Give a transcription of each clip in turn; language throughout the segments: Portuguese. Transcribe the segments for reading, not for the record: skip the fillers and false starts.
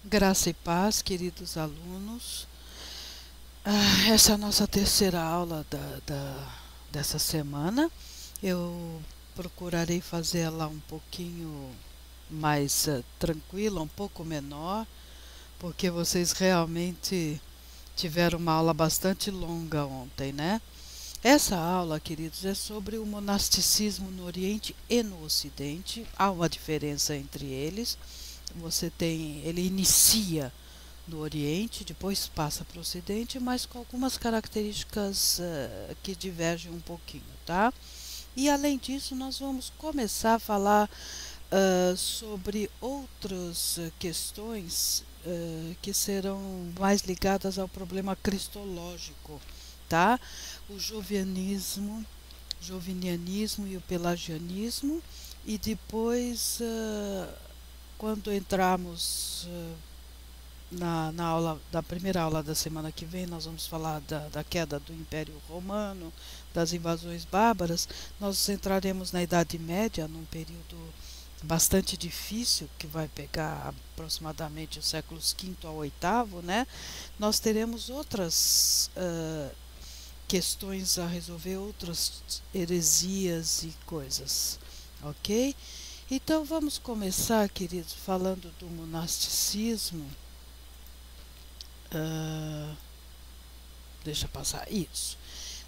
Graça e paz, queridos alunos. Essa é a nossa terceira aula dessa semana. Eu procurarei fazê-la um pouquinho mais tranquila, um pouco menor, porque vocês realmente tiveram uma aula bastante longa ontem, né? Essa aula, queridos, é sobre o monasticismo no Oriente e no Ocidente. Há uma diferença entre eles. Ele inicia no Oriente, depois passa para o Ocidente, mas com algumas características que divergem um pouquinho, tá? E além disso, nós vamos começar a falar sobre outras questões que serão mais ligadas ao problema cristológico, tá? O jovinianismo e o pelagianismo, e depois, quando entrarmos na primeira aula da semana que vem, nós vamos falar da queda do Império Romano, das invasões bárbaras. Nós entraremos na Idade Média, num período bastante difícil, que vai pegar aproximadamente os séculos V ao VIII, né? Nós teremos outras questões a resolver, outras heresias e coisas, ok? Então vamos começar, queridos, falando do monasticismo. Deixa passar isso.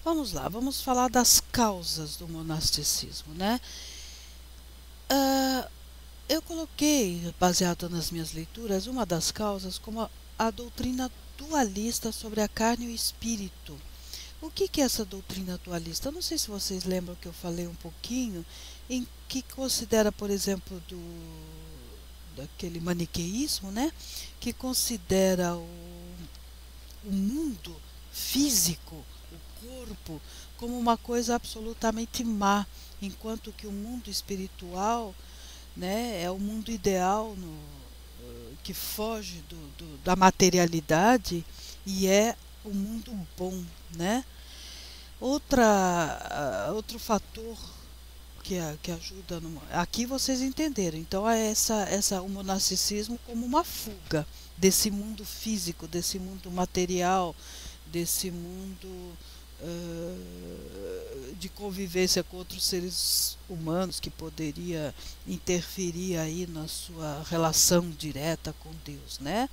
Vamos lá, vamos falar das causas do monasticismo, né? Eu coloquei, baseado nas minhas leituras, uma das causas como a doutrina dualista sobre a carne e o espírito. O que é essa doutrina dualista? Eu não sei se vocês lembram que eu falei um pouquinho, em que considera, por exemplo, daquele maniqueísmo, né? Que considera o mundo físico, o corpo, como uma coisa absolutamente má, enquanto que o mundo espiritual, né, é o mundo ideal que foge da materialidade e é o mundo bom, né? Outro fator que ajuda aqui vocês entenderam. Então é o monasticismo como uma fuga desse mundo físico, desse mundo material, desse mundo de convivência com outros seres humanos que poderia interferir aí na sua relação direta com Deus, né?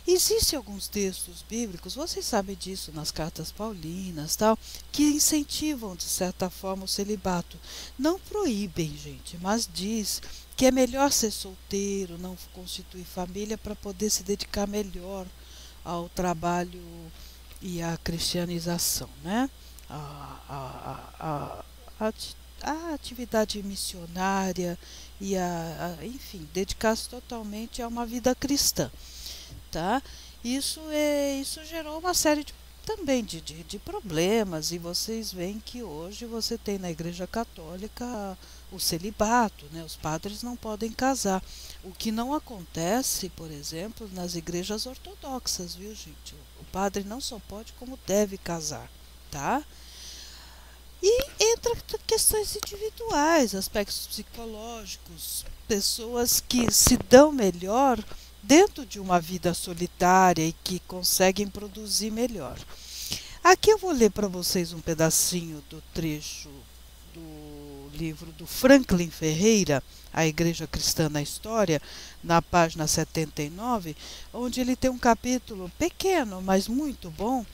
Existem alguns textos bíblicos, vocês sabem disso, nas cartas paulinas, tal, que incentivam de certa forma o celibato. Não proíbem, gente, mas diz que é melhor ser solteiro, não constituir família para poder se dedicar melhor ao trabalho e à cristianização, né? A atividade missionária e enfim, dedicar-se totalmente a uma vida cristã, tá? Isso gerou uma série também de problemas, e vocês veem que hoje você tem na Igreja Católica o celibato, né? Os padres não podem casar, o que não acontece, por exemplo, nas igrejas ortodoxas, viu, gente? O padre não só pode, como deve casar, tá? E entra questões individuais, aspectos psicológicos, pessoas que se dão melhor dentro de uma vida solitária e que conseguem produzir melhor. Aqui eu vou ler para vocês um pedacinho do trecho do livro do Franklin Ferreira, A Igreja Cristã na História, na página 79, onde ele tem um capítulo pequeno, mas muito bom,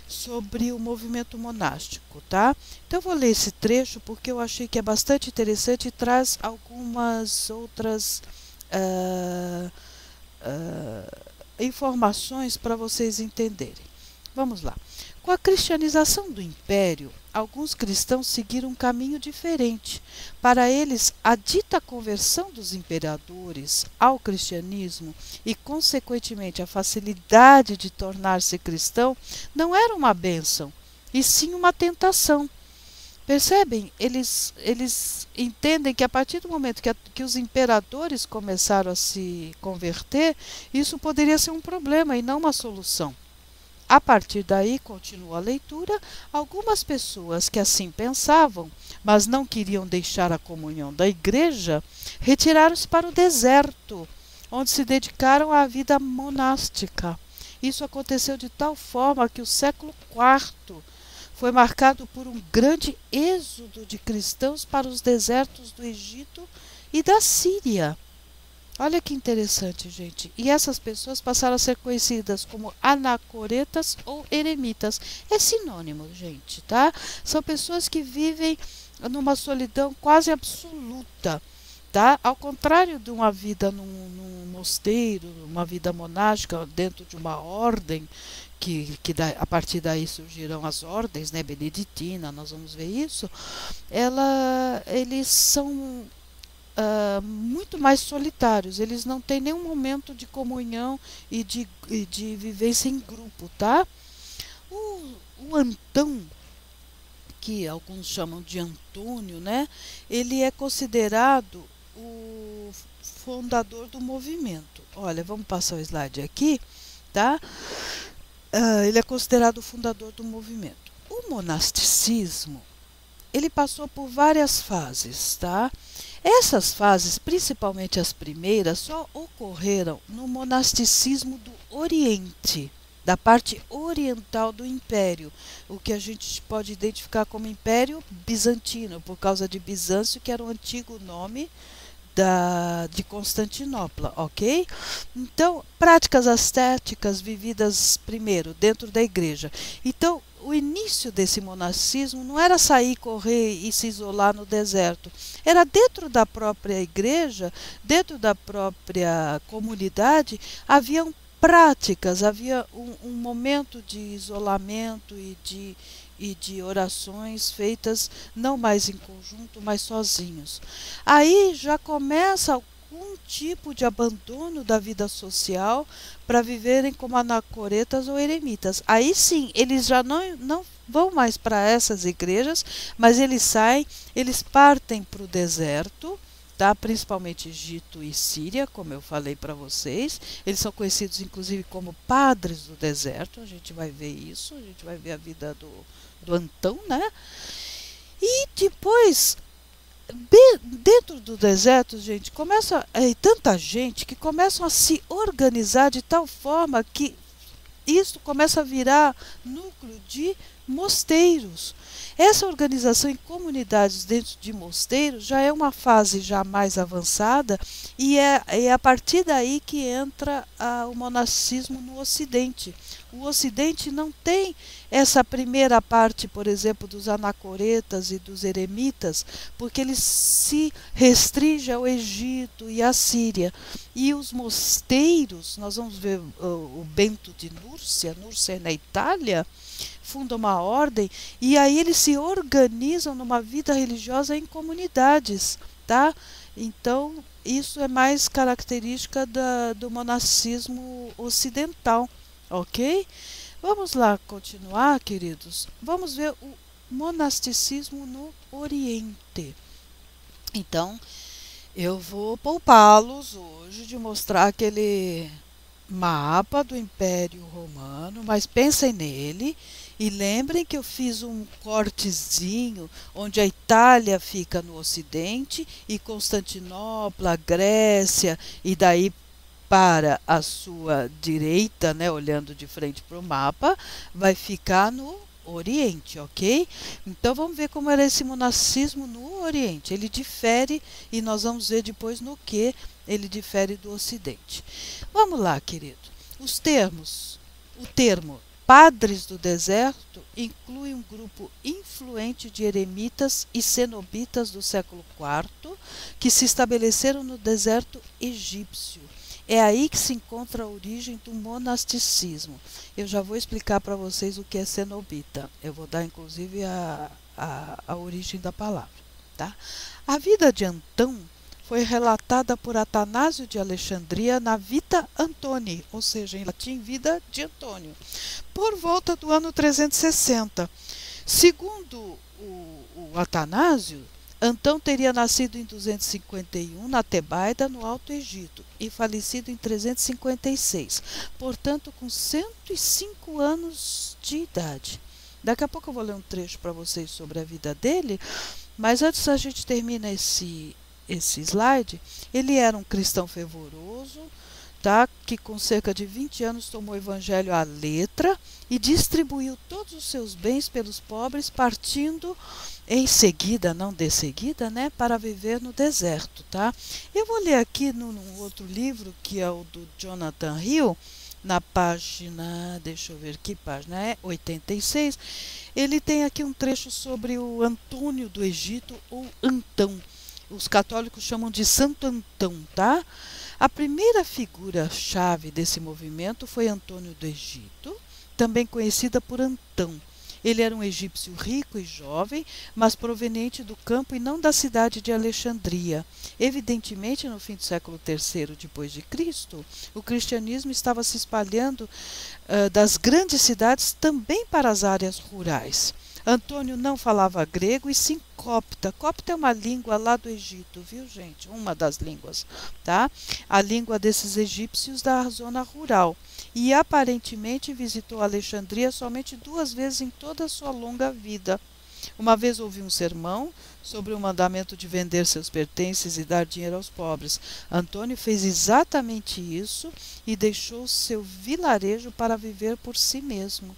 sobre o movimento monástico, tá? Então eu vou ler esse trecho porque eu achei que é bastante interessante e traz algumas outras informações para vocês entenderem. Vamos lá. Com a cristianização do Império, alguns cristãos seguiram um caminho diferente. Para eles, a dita conversão dos imperadores ao cristianismo e, consequentemente, a facilidade de tornar-se cristão não era uma bênção, e sim uma tentação. Percebem? Eles entendem que a partir do momento que os imperadores começaram a se converter, isso poderia ser um problema e não uma solução. A partir daí, continua a leitura, algumas pessoas que assim pensavam, mas não queriam deixar a comunhão da igreja, retiraram-se para o deserto, onde se dedicaram à vida monástica. Isso aconteceu de tal forma que o século IV foi marcado por um grande êxodo de cristãos para os desertos do Egito e da Síria. Olha que interessante, gente. E essas pessoas passaram a ser conhecidas como anacoretas ou eremitas. É sinônimo, gente, tá? São pessoas que vivem numa solidão quase absoluta, tá? Ao contrário de uma vida num mosteiro, uma vida monástica dentro de uma ordem, a partir daí surgirão as ordens, né, beneditina, nós vamos ver isso. Eles são muito mais solitários, eles não têm nenhum momento de comunhão e de vivência em grupo, tá? O Antão, que alguns chamam de Antônio, né? Ele é considerado o fundador do movimento. Olha, vamos passar o slide aqui, tá? Ele é considerado o fundador do movimento. O monasticismo, ele passou por várias fases, tá? Essas fases, principalmente as primeiras, só ocorreram no monasticismo do Oriente, da parte oriental do Império, o que a gente pode identificar como Império Bizantino, por causa de Bizâncio, que era o antigo nome de Constantinopla, ok? Então, práticas ascéticas vividas primeiro dentro da igreja. Então, o início desse monacismo não era sair, correr e se isolar no deserto. Era dentro da própria igreja, dentro da própria comunidade, haviam práticas, havia um momento de isolamento e de orações feitas não mais em conjunto, mas sozinhos. Aí já começa algum tipo de abandono da vida social para viverem como anacoretas ou eremitas. Aí sim, eles já não vão mais para essas igrejas, mas eles saem, eles partem para o deserto, tá? Principalmente Egito e Síria, como eu falei para vocês. Eles são conhecidos inclusive como padres do deserto. A gente vai ver isso, a gente vai ver a vida do Antão, né? E depois, dentro do deserto, gente, começa tanta gente que começam a se organizar de tal forma que isso começa a virar núcleo de mosteiros. Essa organização em comunidades dentro de mosteiros já é uma fase já mais avançada e é a partir daí que entra o monacismo no Ocidente. O Ocidente não tem essa primeira parte, por exemplo, dos anacoretas e dos eremitas, porque eles se restringem ao Egito e à Síria. E os mosteiros, nós vamos ver o Bento de Núrcia é na Itália, funda uma ordem e aí eles se organizam numa vida religiosa em comunidades, tá? Então, isso é mais característica do monacismo ocidental, ok? Vamos lá continuar, queridos. Vamos ver o monasticismo no Oriente. Então, eu vou poupá-los hoje de mostrar aquele mapa do Império Romano, mas pensem nele e lembrem que eu fiz um cortezinho onde a Itália fica no Ocidente e Constantinopla, Grécia e daí para a sua direita, né, olhando de frente para o mapa, vai ficar no Oriente, ok? Então vamos ver como era esse monacismo no Oriente. Ele difere e nós vamos ver depois no que ele difere do Ocidente. Vamos lá, querido. Os termos. O termo padres do deserto inclui um grupo influente de eremitas e cenobitas do século IV que se estabeleceram no deserto egípcio. É aí que se encontra a origem do monasticismo. Eu já vou explicar para vocês o que é cenobita. Eu vou dar inclusive a origem da palavra. Tá? A vida de Antão foi relatada por Atanásio de Alexandria na Vita Antoni, ou seja, em latim, Vida de Antônio, por volta do ano 360. Segundo o Atanásio, Antão teria nascido em 251 na Tebaida, no Alto Egito, e falecido em 356, portanto com 105 anos de idade. Daqui a pouco eu vou ler um trecho para vocês sobre a vida dele, mas antes a gente termina esse slide. Ele era um cristão fervoroso, tá? Que com cerca de 20 anos tomou o evangelho à letra e distribuiu todos os seus bens pelos pobres, partindo em seguida, não de seguida, né, para viver no deserto, tá? Eu vou ler aqui num outro livro, que é o do Jonathan Hill, na página, deixa eu ver que página é, 86, ele tem aqui um trecho sobre o Antônio do Egito, ou Antão. Os católicos chamam de Santo Antão, tá? A primeira figura-chave desse movimento foi Antônio do Egito, também conhecida por Antão. Ele era um egípcio rico e jovem, mas proveniente do campo e não da cidade de Alexandria. Evidentemente, no fim do século III depois de Cristo, o cristianismo estava se espalhando das grandes cidades também para as áreas rurais. Antônio não falava grego e sim copta. Copta é uma língua lá do Egito, viu, gente? Uma das línguas, tá? A língua desses egípcios da zona rural. E aparentemente visitou Alexandria somente 2 vezes em toda a sua longa vida. Uma vez ouviu um sermão sobre o mandamento de vender seus pertences e dar dinheiro aos pobres. Antônio fez exatamente isso e deixou seu vilarejo para viver por si mesmo.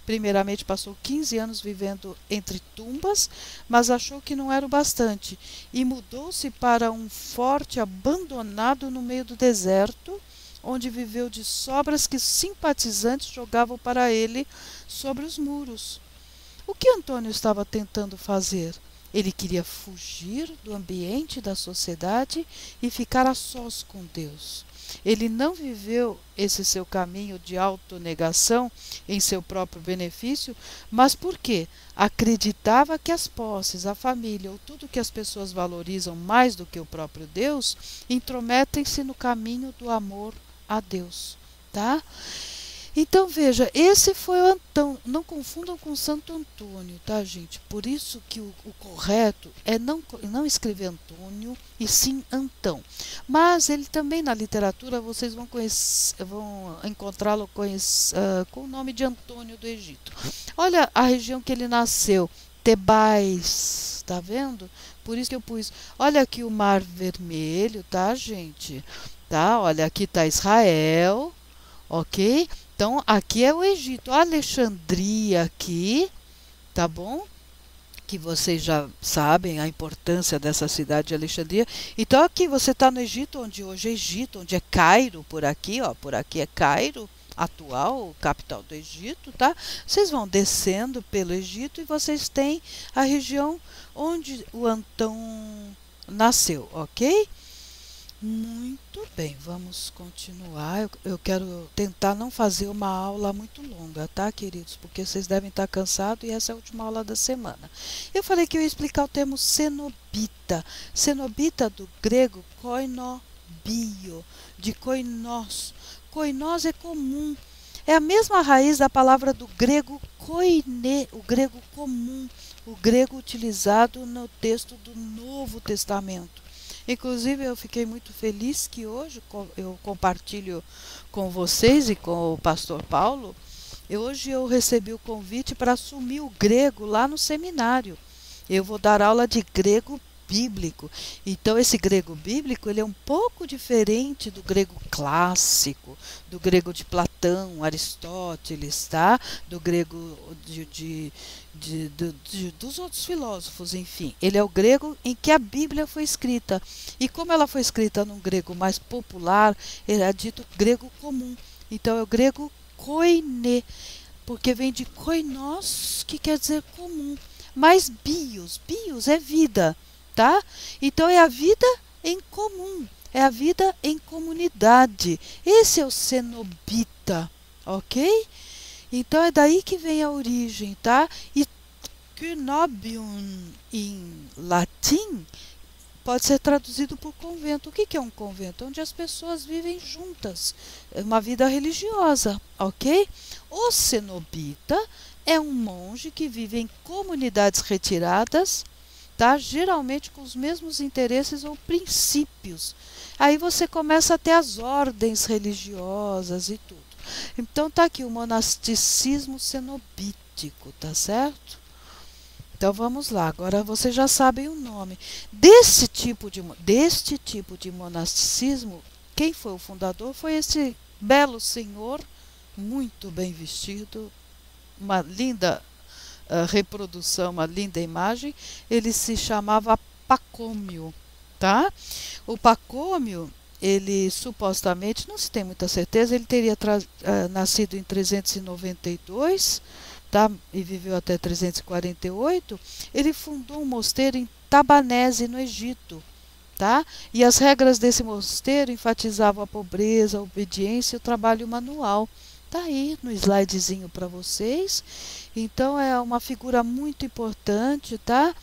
Primeiramente passou 15 anos vivendo entre tumbas, mas achou que não era o bastante e mudou-se para um forte abandonado no meio do deserto, onde viveu de sobras que simpatizantes jogavam para ele sobre os muros. O que Antônio estava tentando fazer? Ele queria fugir do ambiente da sociedade e ficar a sós com Deus. Ele não viveu esse seu caminho de autonegação em seu próprio benefício, mas porque acreditava que as posses, a família ou tudo que as pessoas valorizam mais do que o próprio Deus, intrometem-se no caminho do amor a Deus, tá? Então veja, esse foi o Antão, não confundam com Santo Antônio, tá, gente? Por isso que o correto é não escrever Antônio e sim Antão. Mas ele também na literatura vocês vão encontrá-lo com o nome de Antônio do Egito. Olha a região que ele nasceu, Tebais, tá vendo? Por isso que eu pus, olha aqui o Mar Vermelho, tá, gente? Tá, olha, aqui está Israel, ok? Então, aqui é o Egito, Alexandria aqui, tá bom? Que vocês já sabem a importância dessa cidade de Alexandria. Então, aqui você está no Egito, onde hoje é Egito, onde é Cairo, por aqui, ó, por aqui é Cairo, atual capital do Egito, tá? Vocês vão descendo pelo Egito e vocês têm a região onde o Antão nasceu, ok? Muito bem, vamos continuar. Eu quero tentar não fazer uma aula muito longa, tá, queridos? Porque vocês devem estar cansados e essa é a última aula da semana. Eu falei que eu ia explicar o termo cenobita. Cenobita do grego koinobio, de koinos. Koinos é comum. É a mesma raiz da palavra do grego koine, o grego comum, o grego utilizado no texto do Novo Testamento. Inclusive, eu fiquei muito feliz que hoje eu compartilho com vocês e com o pastor Paulo. Hoje eu recebi o convite para assumir o grego lá no seminário. Eu vou dar aula de grego bíblico. Então, esse grego bíblico ele é um pouco diferente do grego clássico, do grego de Platão, Aristóteles, tá? Do grego dos outros filósofos, enfim. Ele é o grego em que a Bíblia foi escrita. E como ela foi escrita num grego mais popular, ele é dito grego comum. Então, é o grego koine, porque vem de koinos, que quer dizer comum. Mas bios é vida, tá? Então é a vida em comum, é a vida em comunidade. Esse é o cenobita, ok? Então é daí que vem a origem, tá? E coenobium em latim pode ser traduzido por convento. O que é um convento? Onde as pessoas vivem juntas, é uma vida religiosa, ok? O cenobita é um monge que vive em comunidades retiradas, tá? Geralmente com os mesmos interesses ou princípios. Aí você começa a ter as ordens religiosas e tudo. Então tá aqui o monasticismo cenobítico, tá certo? Então vamos lá, agora vocês já sabem o nome. Deste tipo de monasticismo quem foi o fundador foi esse belo senhor, muito bem vestido, uma linda reprodução, uma linda imagem. Ele se chamava Pacômio, tá? O Pacômio, ele supostamente, não se tem muita certeza, ele teria nascido em 392, tá? E viveu até 348. Ele fundou um mosteiro em Tabanese, no Egito, tá? E as regras desse mosteiro enfatizavam a pobreza, a obediência e o trabalho manual. Tá aí no slidezinho para vocês. Então é uma figura muito importante, tá?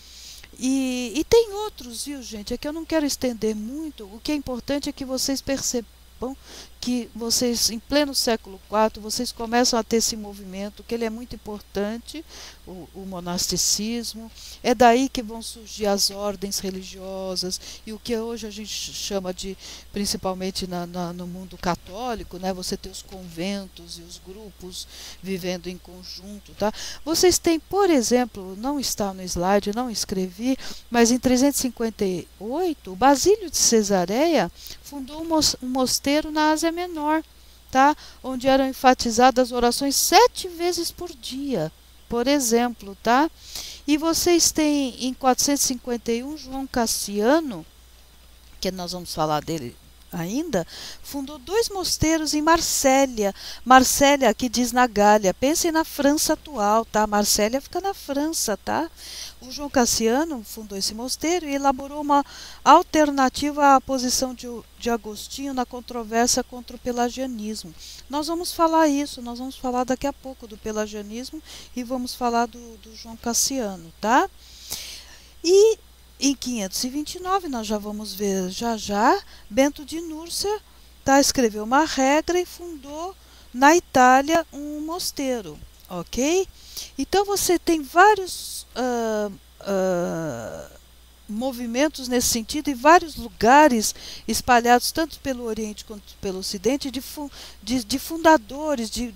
E tem outros, viu, gente? É que eu não quero estender muito. O que é importante é que vocês percebam que vocês, em pleno século IV, vocês começam a ter esse movimento, que ele é muito importante, o monasticismo. É daí que vão surgir as ordens religiosas e o que hoje a gente chama de, principalmente no mundo católico, né? Você tem os conventos e os grupos vivendo em conjunto, tá? Vocês têm, por exemplo, não está no slide, não escrevi, mas em 358, o Basílio de Cesareia fundou um mosteiro na Ásia Menor, tá? Onde eram enfatizadas as orações 7 vezes por dia, por exemplo, tá? E vocês têm em 451 João Cassiano, que nós vamos falar dele ainda, fundou 2 mosteiros em Marsella. Marsella, que diz na Gália. Pensem na França atual, tá? Marsella fica na França, tá? O João Cassiano fundou esse mosteiro e elaborou uma alternativa à posição de Agostinho na controvérsia contra o pelagianismo. Nós vamos falar isso, nós vamos falar daqui a pouco do pelagianismo e vamos falar do João Cassiano, tá? E em 529, nós já vamos ver já, Bento de Núrcia, tá, escreveu uma regra e fundou na Itália um mosteiro, ok? Então você tem vários movimentos nesse sentido e vários lugares espalhados tanto pelo Oriente quanto pelo Ocidente de fundadores, de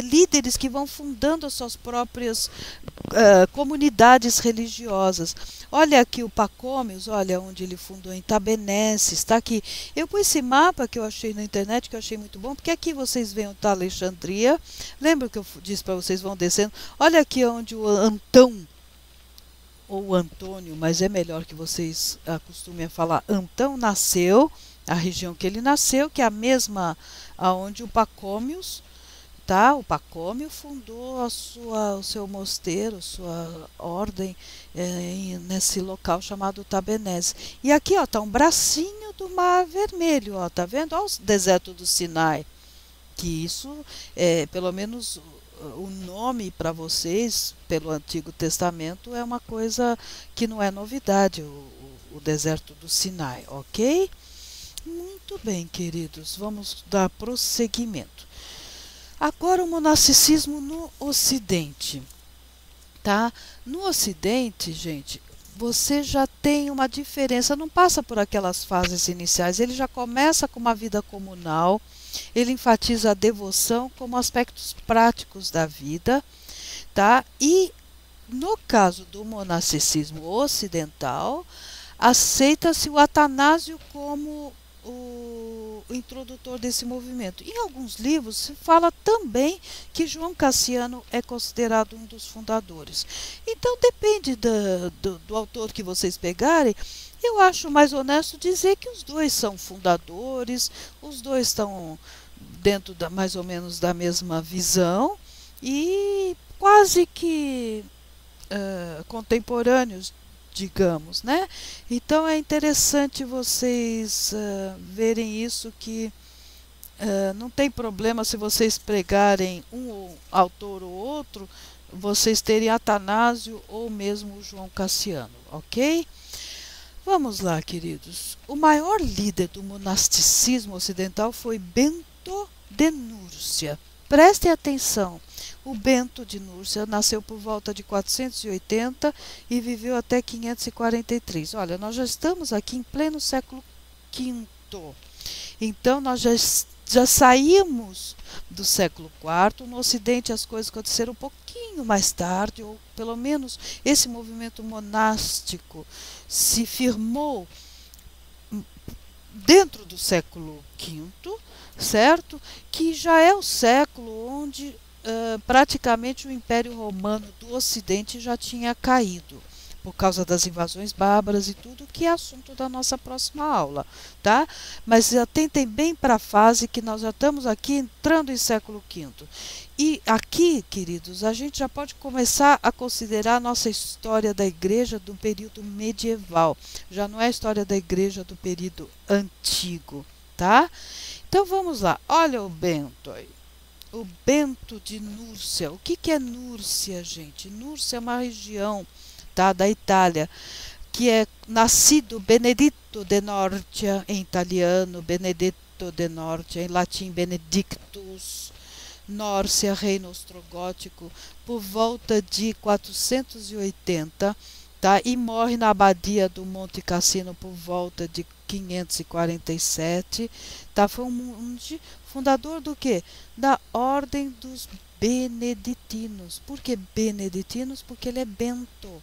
líderes que vão fundando as suas próprias comunidades religiosas. Olha aqui o Pacômios, olha onde ele fundou, em Tabenense, está aqui. Eu pus esse mapa que eu achei na internet, que eu achei muito bom, porque aqui vocês veem o Alexandria. Lembra que eu disse para vocês, vão descendo? Olha aqui onde o Antão, ou Antônio, mas é melhor que vocês acostumem a falar Antão, nasceu, a região que ele nasceu, que é a mesma aonde o Pacômios, tá? O Pacômio fundou o seu mosteiro, sua ordem nesse local chamado Tabenese. E aqui, ó, tá um bracinho do Mar Vermelho, ó, tá vendo? Ó, o deserto do Sinai, que isso é, pelo menos o nome para vocês, pelo Antigo Testamento, é uma coisa que não é novidade, o deserto do Sinai, ok? Muito bem, queridos, vamos dar prosseguimento. Agora o monasticismo no Ocidente, tá? No Ocidente, gente, você já tem uma diferença, não passa por aquelas fases iniciais, ele já começa com uma vida comunal, ele enfatiza a devoção como aspectos práticos da vida, tá? E no caso do monasticismo ocidental, aceita-se o Atanásio como o introdutor desse movimento. Em alguns livros se fala também que João Cassiano é considerado um dos fundadores. Então depende do autor que vocês pegarem. Eu acho mais honesto dizer que os dois são fundadores, os dois estão dentro mais ou menos da mesma visão e quase que contemporâneos, digamos, né? Então é interessante vocês verem isso, que não tem problema se vocês pregarem um autor ou outro, vocês terem Atanásio ou mesmo João Cassiano, ok? Vamos lá, queridos. O maior líder do monasticismo ocidental foi Bento de Núrcia. Prestem atenção. O Bento de Núrcia nasceu por volta de 480 e viveu até 543. Olha, nós já estamos aqui em pleno século V. Então, nós já saímos do século IV. No Ocidente, as coisas aconteceram um pouquinho mais tarde, ou pelo menos esse movimento monástico se firmou dentro do século V, certo? Que já é o século onde praticamente o Império Romano do Ocidente já tinha caído, por causa das invasões bárbaras e tudo, que é assunto da nossa próxima aula, tá? Mas atentem bem para a fase que nós já estamos aqui entrando em século V. E aqui, queridos, a gente já pode começar a considerar a nossa história da igreja do período medieval. Já não é a história da igreja do período antigo, tá? Então vamos lá. Olha o Bento aí. O Bento de Núrcia. O que é Núrcia, gente? Núrcia é uma região, tá, da Itália, que é nascido Benedetto de Norcia em italiano, Benedetto de Norcia em latim, Benedictus. Nórcia, reino ostrogótico, por volta de 480, tá? E morre na abadia do Monte Cassino por volta de 547, tá? Foi um fundador do quê? Da Ordem dos Beneditinos. Por que Beneditinos? Porque ele é Bento,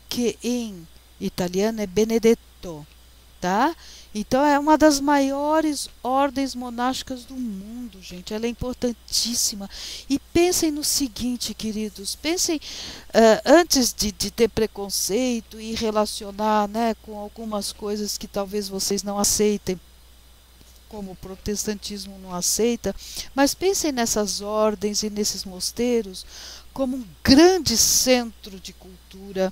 que em italiano é Benedetto, tá? Então é uma das maiores ordens monásticas do mundo, gente. Ela é importantíssima. E pensem no seguinte, queridos, pensem antes de ter preconceito e relacionar, né, com algumas coisas que talvez vocês não aceitem, como o protestantismo não aceita, mas pensem nessas ordens e nesses mosteiros como um grande centro de cultura,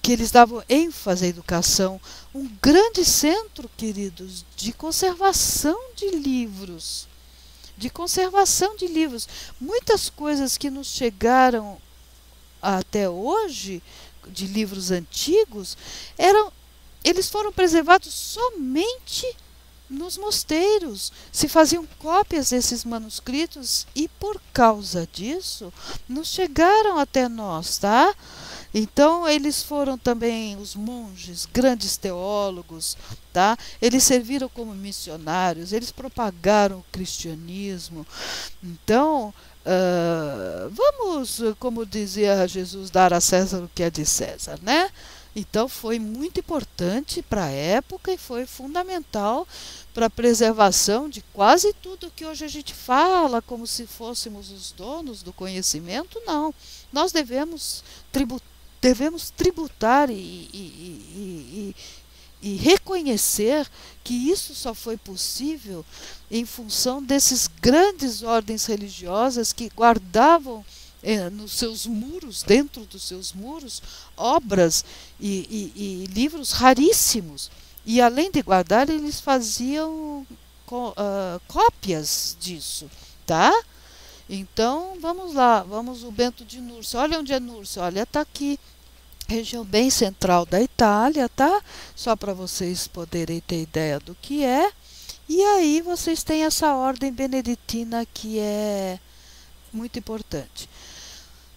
que eles davam ênfase à educação, um grande centro, queridos, de conservação de livros. De conservação de livros. Muitas coisas que nos chegaram até hoje, de livros antigos, eles foram preservados somente nos mosteiros. Se faziam cópias desses manuscritos e, por causa disso, nos chegaram até nós, tá? Então, eles foram também os monges, grandes teólogos, tá? Eles serviram como missionários, eles propagaram o cristianismo. Então, vamos, como dizia Jesus, dar a César o que é de César, né? Então, foi muito importante para a época e foi fundamental para a preservação de quase tudo que hoje a gente fala, como se fôssemos os donos do conhecimento. Não, nós devemos tributar e reconhecer que isso só foi possível em função desses grandes ordens religiosas que guardavam nos seus muros, dentro dos seus muros, obras e livros raríssimos. E além de guardar, eles faziam cópias disso, tá? Então, vamos lá, vamos o Bento de Núrcia. Olha onde é Núrcia, olha, está aqui, região bem central da Itália, tá? Só para vocês poderem ter ideia do que é. E aí vocês têm essa ordem beneditina que é muito importante.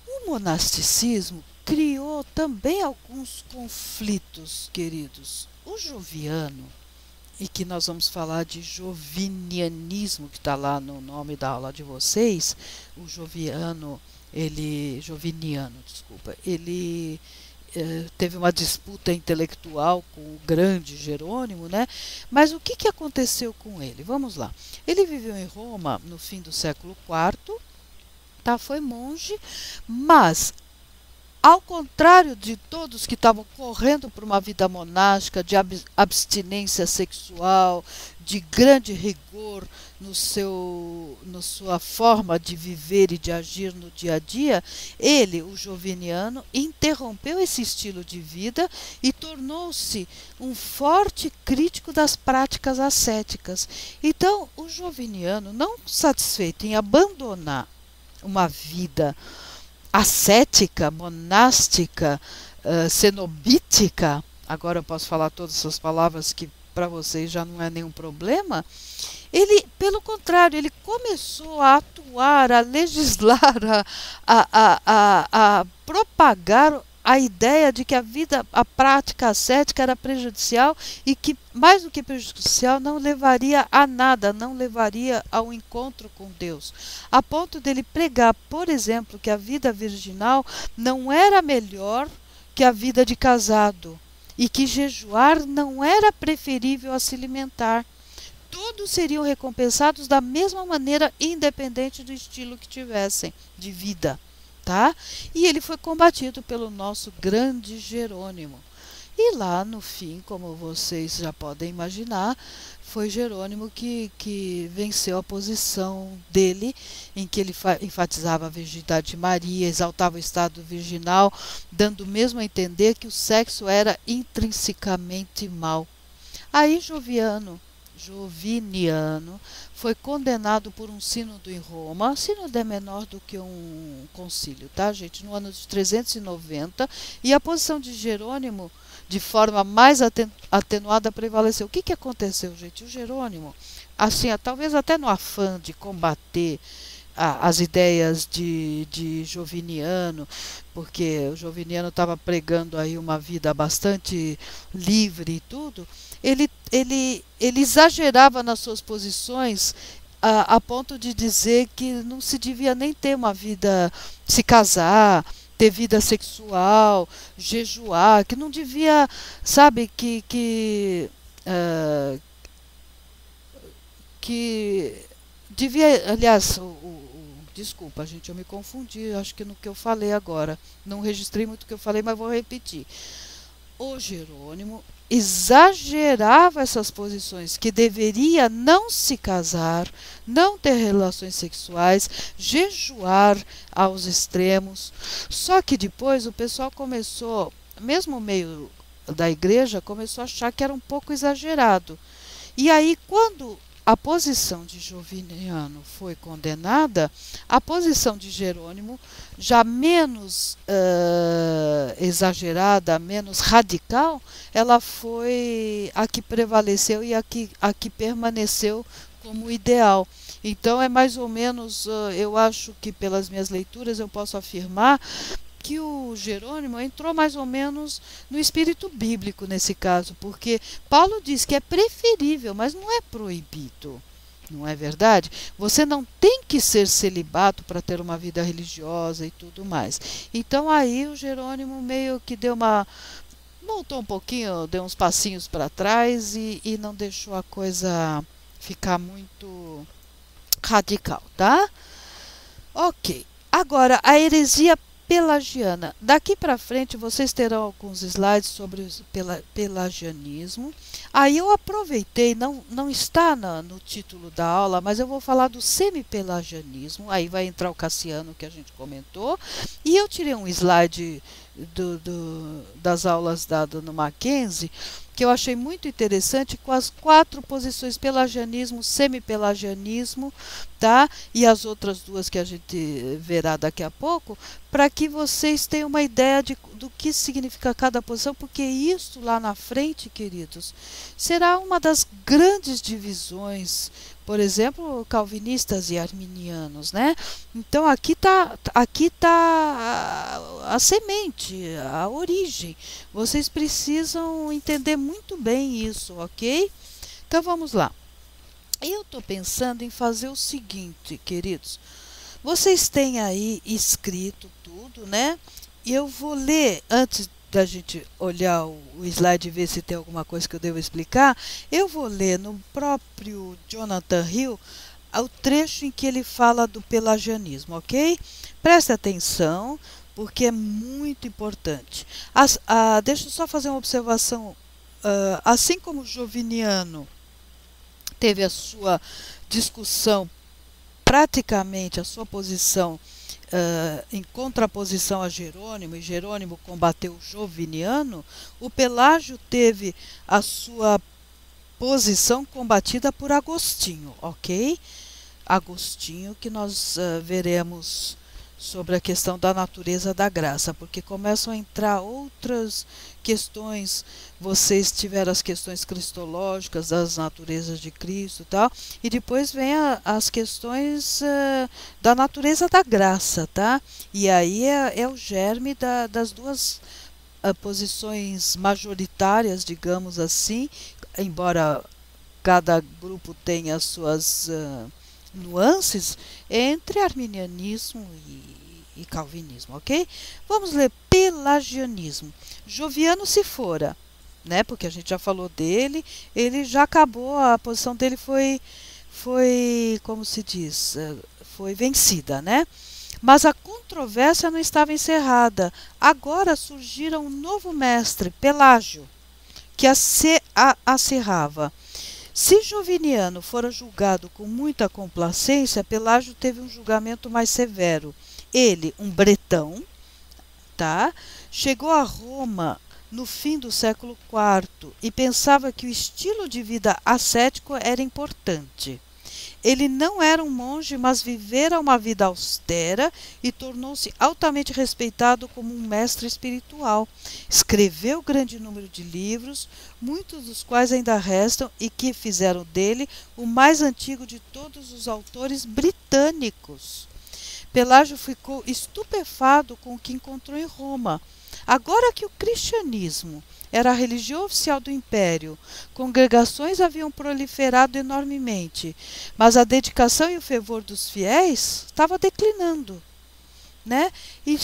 O monasticismo criou também alguns conflitos, queridos. O joviano, e que nós vamos falar de jovinianismo, que está lá no nome da aula de vocês, o joviniano, ele teve uma disputa intelectual com o grande Jerônimo, né? Mas o que aconteceu com ele? Vamos lá. Ele viveu em Roma no fim do século IV, tá? Foi monge, mas ao contrário de todos que estavam correndo por uma vida monástica, de abstinência sexual, de grande rigor na sua forma de viver e de agir no dia a dia, ele, o joviniano, interrompeu esse estilo de vida e tornou-se um forte crítico das práticas ascéticas. Então, o joviniano, não satisfeito em abandonar uma vida ascética, monástica, cenobítica, agora eu posso falar todas essas palavras que para vocês já não é nenhum problema, ele, pelo contrário, ele começou a atuar, a legislar, a propagar a ideia de que a prática ascética era prejudicial e que, mais do que prejudicial, não levaria a nada, não levaria ao encontro com Deus. A ponto dele pregar, por exemplo, que a vida virginal não era melhor que a vida de casado. e que jejuar não era preferível a se alimentar. Todos seriam recompensados da mesma maneira, independente do estilo que tivessem de vida, tá? E ele foi combatido pelo nosso grande Jerônimo. E lá no fim, como vocês já podem imaginar, foi Jerônimo que venceu a posição dele, em que ele enfatizava a virgindade de Maria, exaltava o estado virginal, dando mesmo a entender que o sexo era intrinsecamente mau. Aí Joviniano foi condenado por um sínodo em Roma. Sínodo é menor do que um concílio, tá, gente? No ano de 390, e a posição de Jerônimo, de forma mais atenuada, prevaleceu. O que aconteceu, gente? O Jerônimo, assim, talvez até no afã de combater as ideias de Joviniano, porque o Joviniano estava pregando aí uma vida bastante livre e tudo, ele exagerava nas suas posições a ponto de dizer que não se devia nem ter uma vida, se casar, ter vida sexual, jejuar, que não devia, sabe, que devia, aliás, desculpa, gente, eu me confundi, acho que no que eu falei agora, não registrei muito o que eu falei, mas vou repetir. O Jerônimo exagerava essas posições, que deveria não se casar, não ter relações sexuais, jejuar aos extremos. Só que depois o pessoal começou, mesmo o meio da igreja, começou a achar que era um pouco exagerado. E aí, quando a posição de Joviniano foi condenada, a posição de Jerônimo, já menos exagerada, menos radical, ela foi a que prevaleceu e a que permaneceu como ideal. Então é mais ou menos, eu acho que pelas minhas leituras eu posso afirmar que o Jerônimo entrou mais ou menos no espírito bíblico nesse caso, porque Paulo diz que é preferível, mas não é proibido. Não é verdade? Você não tem que ser celibato para ter uma vida religiosa e tudo mais. Então aí o Jerônimo meio que voltou um pouquinho, deu uns passinhos para trás e não deixou a coisa ficar muito radical, tá? Ok. Agora, a heresia pelagiana. Daqui para frente vocês terão alguns slides sobre o pelagianismo. Aí eu aproveitei, não está no título da aula, mas eu vou falar do semi-pelagianismo. Aí vai entrar o Cassiano, que a gente comentou. E eu tirei um slide das aulas dadas no Mackenzie, que eu achei muito interessante, com as 4 posições: pelagianismo, semi-pelagianismo, tá? E as outras 2 que a gente verá daqui a pouco, para que vocês tenham uma ideia do que significa cada posição, porque isso lá na frente, queridos, será uma das grandes divisões, por exemplo, calvinistas e arminianos, né? Então aqui tá a semente, a origem. Vocês precisam entender muito bem isso, ok? Então vamos lá. Eu estou pensando em fazer o seguinte, queridos. Vocês têm aí escrito tudo, né? E eu vou ler, antes da gente olhar o slide e ver se tem alguma coisa que eu devo explicar, eu vou ler no próprio Jonathan Hill o trecho em que ele fala do pelagianismo, ok? Preste atenção, porque é muito importante. Deixa eu só fazer uma observação. Assim como Joviniano teve a sua discussão, praticamente a sua posição em contraposição a Jerônimo, e Jerônimo combateu Joviniano, o Pelágio teve a sua posição combatida por Agostinho, ok? Agostinho, que nós veremos sobre a questão da natureza da graça, porque começam a entrar outras questões. Vocês tiveram as questões cristológicas das naturezas de Cristo e tal, e depois vem as questões da natureza da graça, tá? E aí é o germe das 2 posições majoritárias, digamos assim, embora cada grupo tenha as suas nuances, entre arminianismo e calvinismo, ok? Vamos ler pelagianismo. Joviano se fora. né? Porque a gente já falou dele, ele já acabou, a posição dele foi, como se diz, foi vencida, né? Mas a controvérsia não estava encerrada. Agora surgira um novo mestre, Pelágio, que acirrava. Se Joviniano fora julgado com muita complacência, Pelágio teve um julgamento mais severo. Ele, um bretão, tá? Chegou a Roma no fim do século IV e pensava que o estilo de vida ascético era importante. Ele não era um monge, mas vivera uma vida austera e tornou-se altamente respeitado como um mestre espiritual. Escreveu grande número de livros, muitos dos quais ainda restam e que fizeram dele o mais antigo de todos os autores britânicos. Pelágio ficou estupefado com o que encontrou em Roma. Agora que o cristianismo era a religião oficial do império, congregações haviam proliferado enormemente, mas a dedicação e o fervor dos fiéis estava declinando, né? E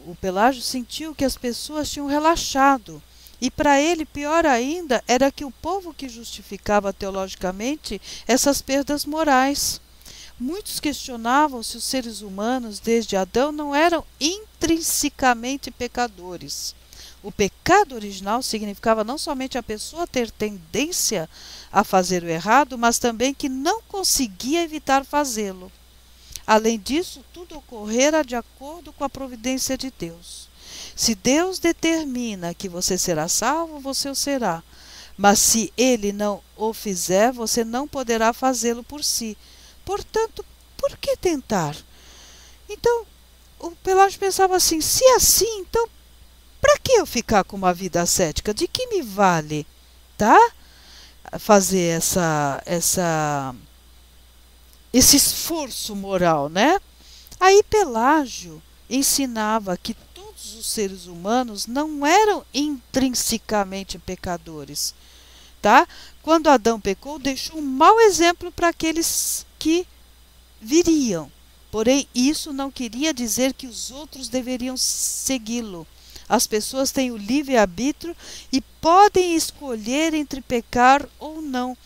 o Pelágio sentiu que as pessoas tinham relaxado. E para ele, pior ainda, era que o povo que justificava teologicamente essas perdas morais. Muitos questionavam se os seres humanos, desde Adão, não eram intrinsecamente pecadores. O pecado original significava não somente a pessoa ter tendência a fazer o errado, mas também que não conseguia evitar fazê-lo. Além disso, tudo ocorrera de acordo com a providência de Deus. Se Deus determina que você será salvo, você o será. Mas se Ele não o fizer, você não poderá fazê-lo por si. Portanto, por que tentar? Então, o Pelágio pensava assim, se é assim, então, para que eu ficar com uma vida ascética? De que me vale, tá? Fazer esse esforço moral, né? Aí Pelágio ensinava que todos os seres humanos não eram intrinsecamente pecadores, tá? Quando Adão pecou, deixou um mau exemplo para aqueles que viriam. Porém, isso não queria dizer que os outros deveriam segui-lo. As pessoas têm o livre-arbítrio e podem escolher entre pecar ou não.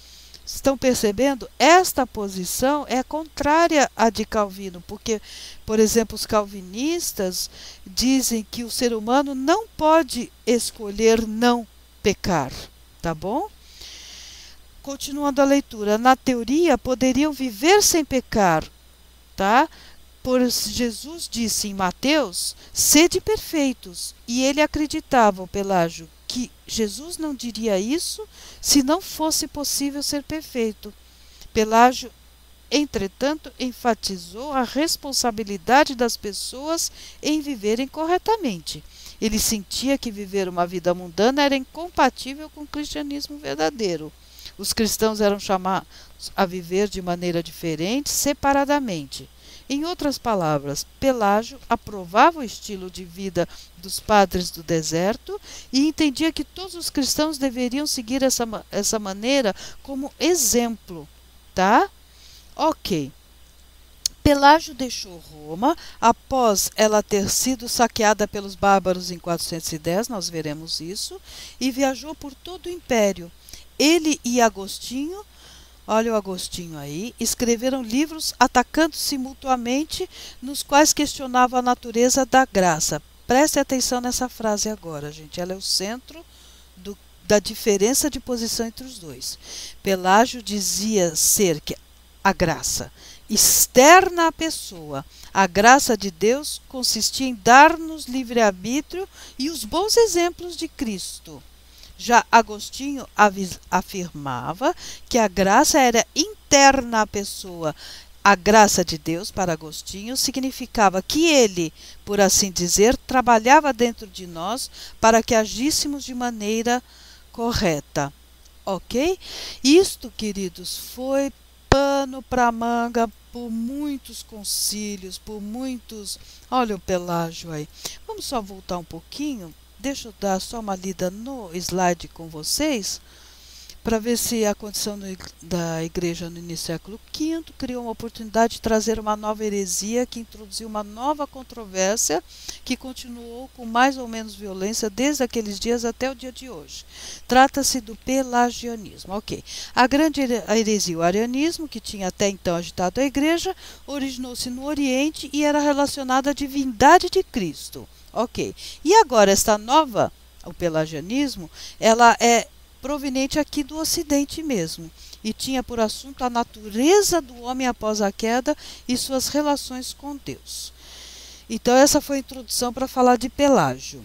Estão percebendo? Esta posição é contrária à de Calvino, porque, por exemplo, os calvinistas dizem que o ser humano não pode escolher não pecar, tá bom? Continuando a leitura, na teoria poderiam viver sem pecar, tá? Pois Jesus disse em Mateus, sede perfeitos, e ele acreditava, o Pelágio, que Jesus não diria isso se não fosse possível ser perfeito. Pelágio, entretanto, enfatizou a responsabilidade das pessoas em viverem corretamente. Ele sentia que viver uma vida mundana era incompatível com o cristianismo verdadeiro. Os cristãos eram chamados a viver de maneira diferente, separadamente. Em outras palavras, Pelágio aprovava o estilo de vida dos padres do deserto e entendia que todos os cristãos deveriam seguir essa maneira como exemplo, tá? Ok. Pelágio deixou Roma após ela ter sido saqueada pelos bárbaros em 410, nós veremos isso, e viajou por todo o império. Ele e Agostinho, olha o Agostinho aí, escreveram livros atacando-se mutuamente, nos quais questionavam a natureza da graça. Preste atenção nessa frase agora, gente. Ela é o centro da diferença de posição entre os dois. Pelágio dizia ser que a graça externa à pessoa. A graça de Deus consistia em dar-nos livre-arbítrio e os bons exemplos de Cristo. Já Agostinho afirmava que a graça era interna à pessoa. A graça de Deus, para Agostinho, significava que ele, por assim dizer, trabalhava dentro de nós para que agíssemos de maneira correta. Ok? Isto, queridos, foi pano para manga por muitos concílios, por muitos... Olha o Pelágio aí. Vamos só voltar um pouquinho. Deixa eu dar só uma lida no slide com vocês, para ver se a condição da igreja no início do século V criou uma oportunidade de trazer uma nova heresia que introduziu uma nova controvérsia que continuou com mais ou menos violência desde aqueles dias até o dia de hoje. Trata-se do pelagianismo. Ok. A grande heresia, o arianismo, que tinha até então agitado a igreja, originou-se no Oriente e era relacionada à divindade de Cristo. Ok. E agora esta nova, o pelagianismo, ela é proveniente aqui do Ocidente mesmo, e tinha por assunto a natureza do homem após a queda e suas relações com Deus. Então essa foi a introdução para falar de Pelágio.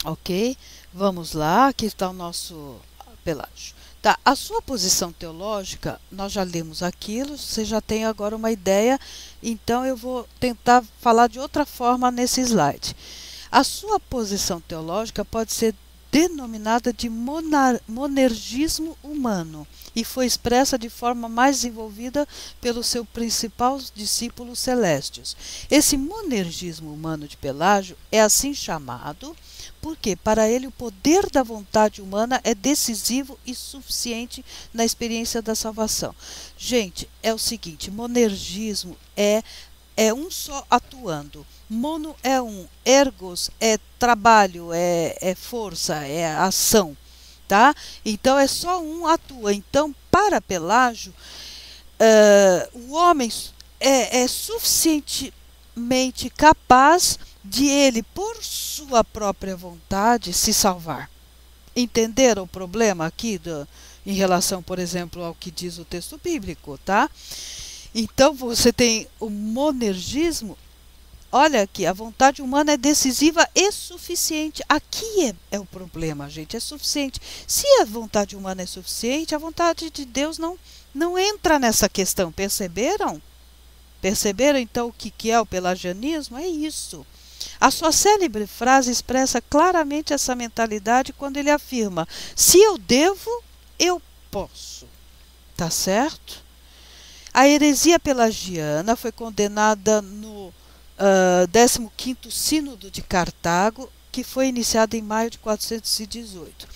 Ok? Vamos lá, aqui está o nosso Pelágio. Tá, a sua posição teológica, nós já lemos aquilo, você já tem agora uma ideia, então eu vou tentar falar de outra forma nesse slide. A sua posição teológica pode ser denominada de monergismo humano e foi expressa de forma mais desenvolvida pelo seu principal discípulo Celestes. Esse monergismo humano de Pelágio é assim chamado porque para ele o poder da vontade humana é decisivo e suficiente na experiência da salvação. Gente, é o seguinte, monergismo é um só atuando. Mono é um, ergos é trabalho, é força, é ação, tá? Então é só um atua. Então, para Pelágio, o homem é suficientemente capaz de ele, por sua própria vontade, se salvar. Entenderam o problema aqui em relação, por exemplo, ao que diz o texto bíblico, tá? Então, você tem o monergismo. Olha aqui, a vontade humana é decisiva e suficiente. Aqui é o problema, gente, é suficiente. Se a vontade humana é suficiente, a vontade de Deus não entra nessa questão. Perceberam? Perceberam então o que é o pelagianismo? É isso. A sua célebre frase expressa claramente essa mentalidade quando ele afirma: se eu devo, eu posso. Tá certo? A heresia pelagiana foi condenada no 15º Sínodo de Cartago, que foi iniciado em maio de 418.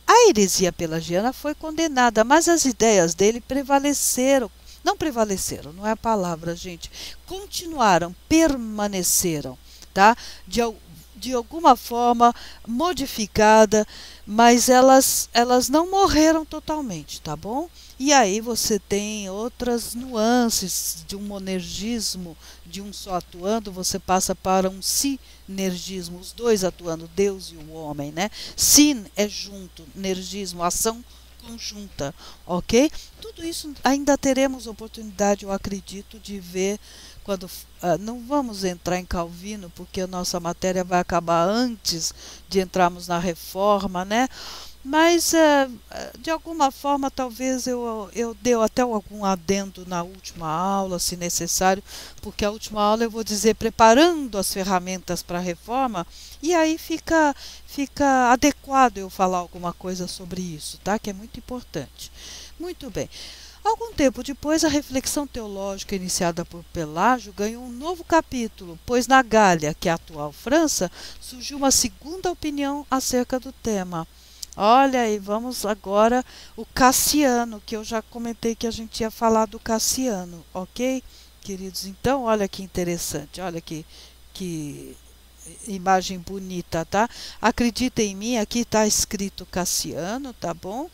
A heresia pelagiana foi condenada, mas as ideias dele prevaleceram. Não prevaleceram, não é a palavra, gente. Continuaram, permaneceram, tá? De alguma forma modificada, mas elas não morreram totalmente, tá bom? E aí você tem outras nuances de um monergismo, de um só atuando, você passa para um sinergismo, os dois atuando, Deus e o homem, né? Sin é junto, nergismo, ação conjunta, ok? Tudo isso ainda teremos oportunidade, eu acredito, de ver quando não vamos entrar em Calvino, porque a nossa matéria vai acabar antes de entrarmos na reforma, né? Mas, de alguma forma, talvez eu dê até algum adendo na última aula, se necessário, porque a última aula eu vou dizer preparando as ferramentas para a reforma, e aí fica adequado eu falar alguma coisa sobre isso, tá? Que é muito importante. Muito bem. Algum tempo depois, a reflexão teológica iniciada por Pelágio ganhou um novo capítulo, pois na Gália, que é a atual França, surgiu uma segunda opinião acerca do tema. Olha aí, vamos agora o Cassiano, que eu já comentei que a gente ia falar do Cassiano, ok, queridos? Então, olha que interessante, olha que imagem bonita, tá? Acredita em mim, aqui está escrito Cassiano, tá bom?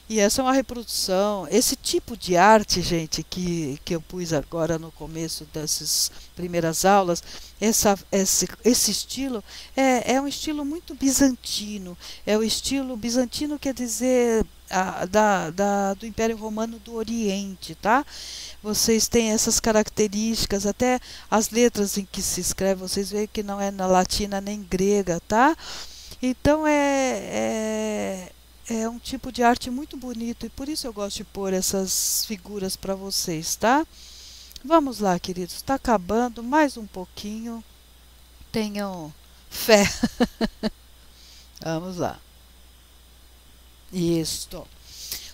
E essa é uma reprodução, esse tipo de arte, gente, que eu pus agora no começo dessas primeiras aulas, esse estilo é um estilo muito bizantino. É o estilo bizantino, quer dizer, do Império Romano do Oriente, tá? Vocês têm essas características, até as letras em que se escreve, vocês veem que não é na latina nem grega, tá? Então é um tipo de arte muito bonito e por isso eu gosto de pôr essas figuras para vocês, tá? Vamos lá, queridos, está acabando mais um pouquinho, tenham fé. Vamos lá. Isso.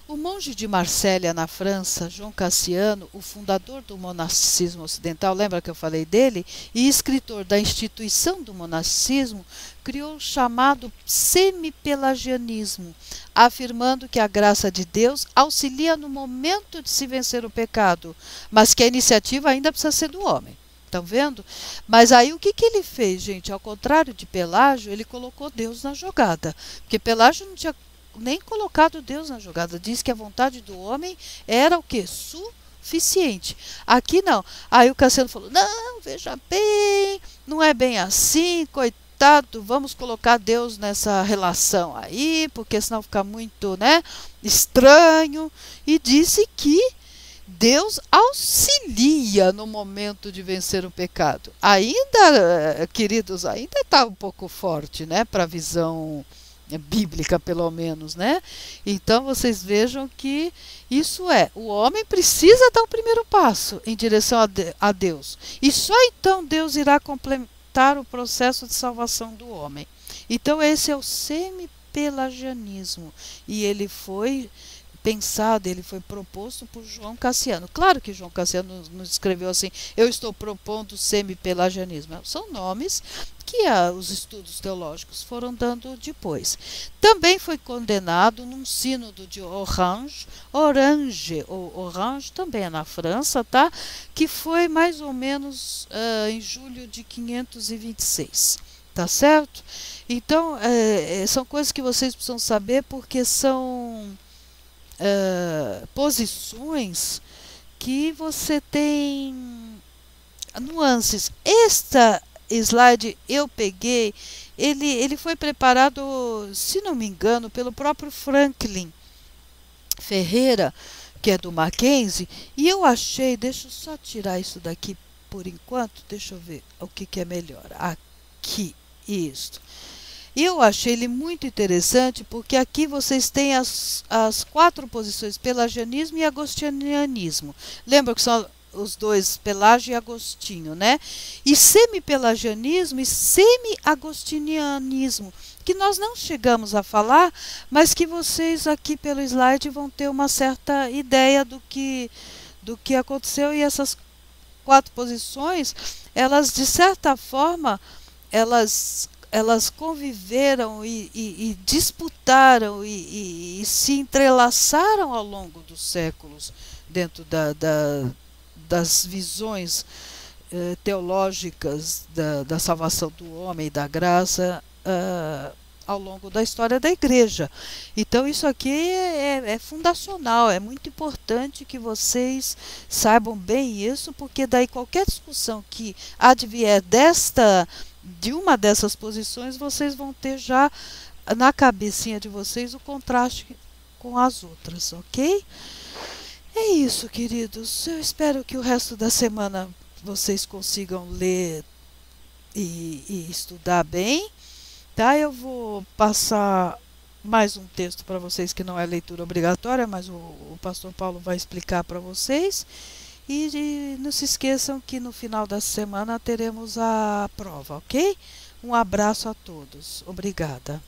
O monge de Marsella, na França, João Cassiano, o fundador do monasticismo ocidental, lembra que eu falei dele? E escritor da instituição do monasticismo, criou o chamado semi-pelagianismo, afirmando que a graça de Deus auxilia no momento de se vencer o pecado, mas que a iniciativa ainda precisa ser do homem. Estão vendo? Mas aí o que ele fez, gente? Ao contrário de Pelágio, ele colocou Deus na jogada. Porque Pelágio não tinha nem colocado Deus na jogada. Diz que a vontade do homem era o quê? Suficiente. Aqui não. Aí o Cassiano falou, não, veja bem, não é bem assim, coitado, vamos colocar Deus nessa relação aí, porque senão fica muito, né, estranho. E disse que Deus auxilia no momento de vencer o pecado. Ainda, queridos, ainda está um pouco forte, né, para a visão bíblica, pelo menos, né? Então vocês vejam que isso o homem precisa dar o primeiro passo em direção a Deus. E só então Deus irá completar o processo de salvação do homem. Então esse é o semi-pelagianismo. E ele foi pensado, ele foi proposto por João Cassiano. Claro que João Cassiano nos escreveu assim, eu estou propondo o semi-pelagianismo. São nomes que os estudos teológicos foram dando depois. Também foi condenado num sínodo de Orange também é na França, tá? Que foi mais ou menos em julho de 526. Tá certo? Então, são coisas que vocês precisam saber, porque são posições que você tem nuances. Esta slide eu peguei, ele foi preparado, se não me engano, pelo próprio Franklin Ferreira, que é do Mackenzie, e eu achei, deixa eu só tirar isso daqui por enquanto, deixa eu ver o que é melhor. Aqui, isso. Eu achei ele muito interessante, porque aqui vocês têm as 4 posições, pelagianismo e agostinianismo. Lembra que são os dois, Pelágio e Agostinho, né? E semi-pelagianismo e semi-agostinianismo, que nós não chegamos a falar, mas que vocês aqui pelo slide vão ter uma certa ideia do que aconteceu. E essas 4 posições, elas de certa forma, elas conviveram e disputaram e se entrelaçaram ao longo dos séculos dentro das visões teológicas da salvação do homem e da graça ao longo da história da igreja. Então isso aqui é fundacional, é muito importante que vocês saibam bem isso, porque daí qualquer discussão que advier de uma dessas posições, vocês vão ter já na cabecinha de vocês o contraste com as outras, ok? É isso, queridos. Eu espero que o resto da semana vocês consigam ler e estudar bem, tá? Eu vou passar mais um texto para vocês que não é leitura obrigatória, mas o pastor Paulo vai explicar para vocês. E não se esqueçam que no final da semana teremos a prova, ok? Um abraço a todos. Obrigada.